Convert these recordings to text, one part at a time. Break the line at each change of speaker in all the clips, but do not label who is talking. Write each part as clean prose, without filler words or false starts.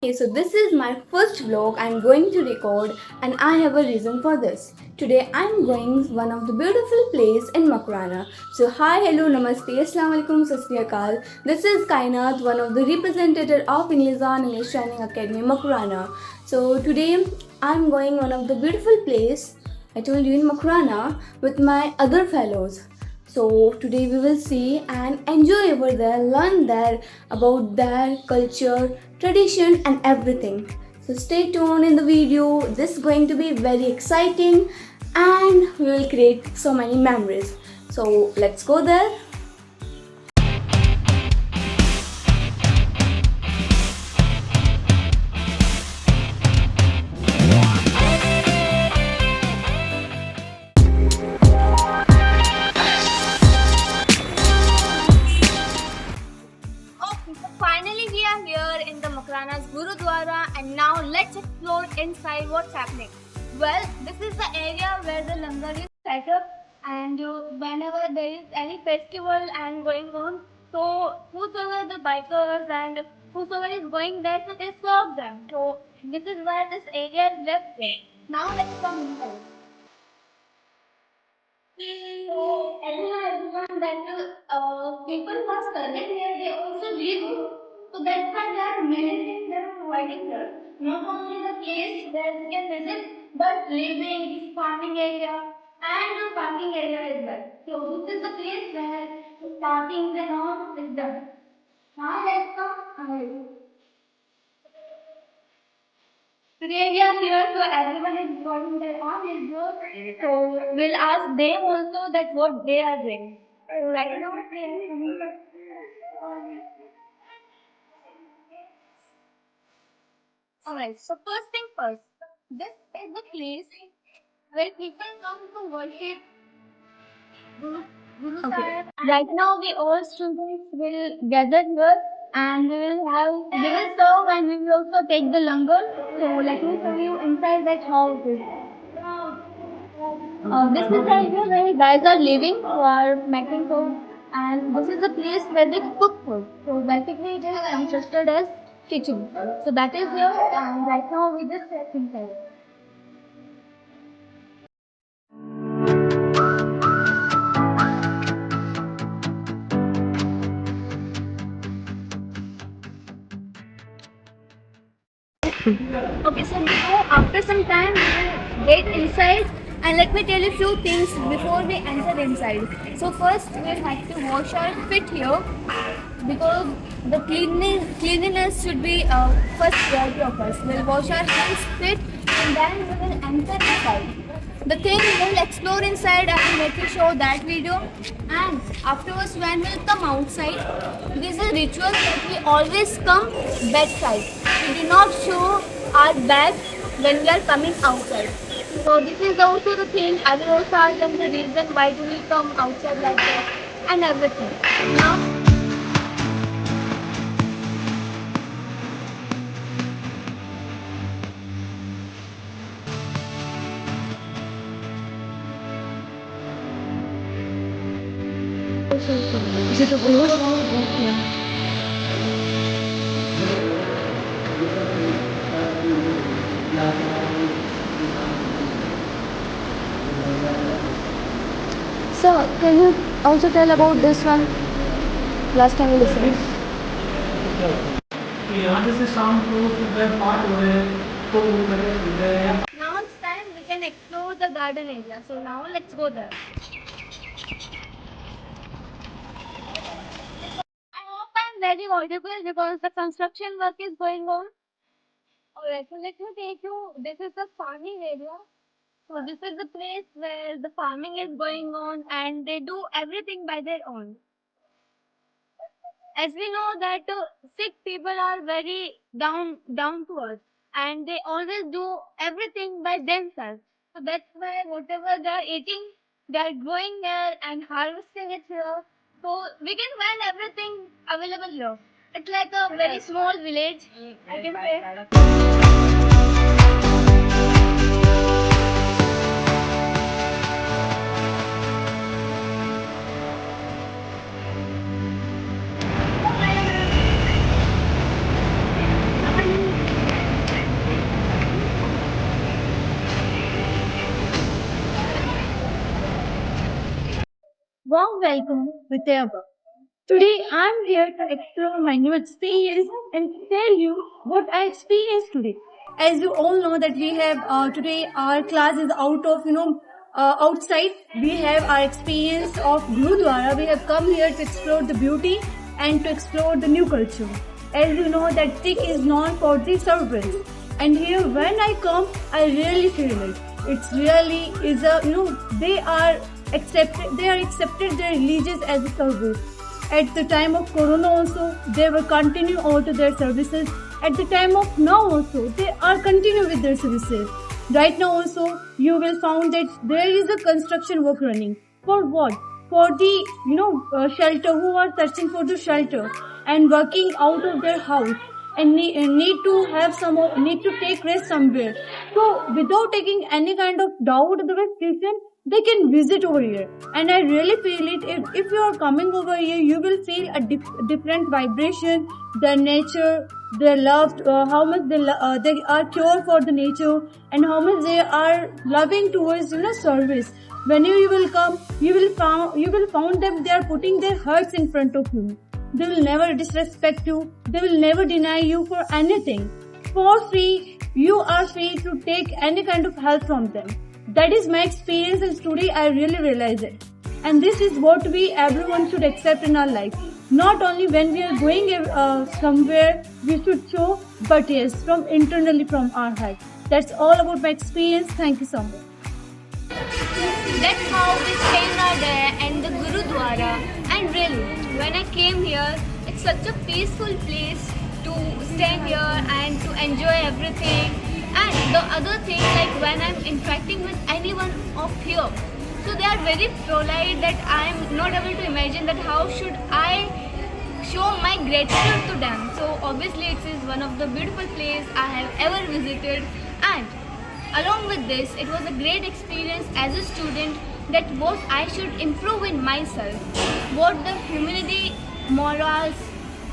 Okay, so this is my first vlog I'm going to record and I have a reason for this. Today I'm going one of the beautiful place in Makrana. So hi, hello, namaste, assalamu alaikum, sat sri akal. This is Kainat, one of the representative of Englishon English Training Academy Makrana. So today I'm going one of the beautiful place I told you in Makrana with my other fellows. So today we will see and enjoy over there, learn there about their culture, tradition and everything. So stay tuned in the video. This is going to be very exciting and we will create so many memories. So let's go there.
Okay, so finally we are here in the Makrana's Gurudwara and now let's explore inside what's happening. Well, this is the area where the langar is set up and whenever there is any festival and going on, so whosoever the bikers and whosoever is going there, so they serve them. So this is where this area is left there. Now let's come inside. So everyone that people must connect here, they also live here. So that's why there are many things that are providing here. Not only the place where we can visit, but living, farming area, and the parking area as well. So this is the place where the parking and all is done. Now let's come ahead. Today we are here, so everyone is going their own business. So we'll ask them also that what they are doing. Right now, alright. So first thing first, this is the place where people come to worship Guru, Guru
Okay.
Sahib. Right now, we all students will gather here and we will serve and we will also take the langar. So let me show you inside that house. This is the area where guys are living who are making food, and this is the place where they cook food. So basically, it is considered as kitchen. So that is here, and right now we just step inside. Okay, so now after some time we will get inside and let me tell you few things before we enter inside. So first we have to wash our feet here because the cleanliness should be first priority of us. We'll wash our hands, feet and then we will enter inside. The thing we'll explore inside and making sure that video and afterwards when we'll come outside, this is a ritual that we always come bedside. We do not show our back when we are coming outside. So this is also the thing. I will also ask them the reason why do we come outside like that and everything. Now
Is it a So, can you also tell about this one? Last time we listened.
यहाँ से शाम को सुबह 5 बजे तो
now it's time we can explore the garden area. So now let's go there. I hope I'm very audible because the construction work is going on. Alright, so let me take you. This is the farming area. So this is the place where the farming is going on and they do everything by their own. As we know that sick people are very down to earth and they always do everything by themselves. So that's why whatever they are eating, they are growing there and harvesting it here. So we can find everything available here. It's like a very small village, I can say.
welcome Vidyaba. Today I'm here to explore my new experience and tell you what I experienced today. As you all know that we have today our class is out of outside. We have our experience of Gurudwara. We have come here to explore the beauty and to explore the new culture. As you know that Sikh is known for the service, and here when I come, I really feel it. It's really is a they are accepted their religious as a service. At the time of Corona also, they were continue all to their services. At the time of now also, they are continue with their services. Right now also, you will find that there is a construction work running. For what? For the shelter, who are searching for the shelter and working out of their house and need to have need to take rest somewhere. So without taking any kind of doubt or the restriction, they can visit over here. And I really feel it. If you are coming over here, you will feel a different vibration, the nature, their love, how much they are care for the nature, and how much they are loving towards service. When you will come, you will found them. They are putting their hearts in front of you. They will never disrespect you. They will never deny you for anything. For free, you are free to take any kind of help from them. That is my experience, and today I really realize it. And this is what everyone should accept in our life. Not only when we are going somewhere, we should show, but yes, from internally from our heart. That's all about my experience. Thank you so much.
That's how we spend our day and the Gurudwara. And really, when I came here, it's such a peaceful place to stand here and to enjoy everything. And the other thing, like when I'm interacting with anyone of here, so they are very polite that I'm not able to imagine that how should I show my gratitude to them. So obviously it is one of the beautiful places I have ever visited, and along with this, it was a great experience as a student that what I should improve in myself, what the humanity, morals,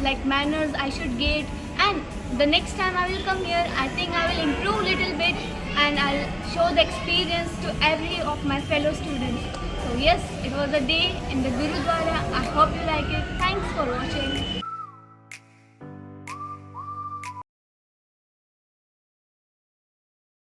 like manners I should get, and the next time I will come here, I think I will improve little bit and I'll show the experience to every of my fellow students. So yes, it was a day in the Gurudwara. I hope you like it. Thanks for watching.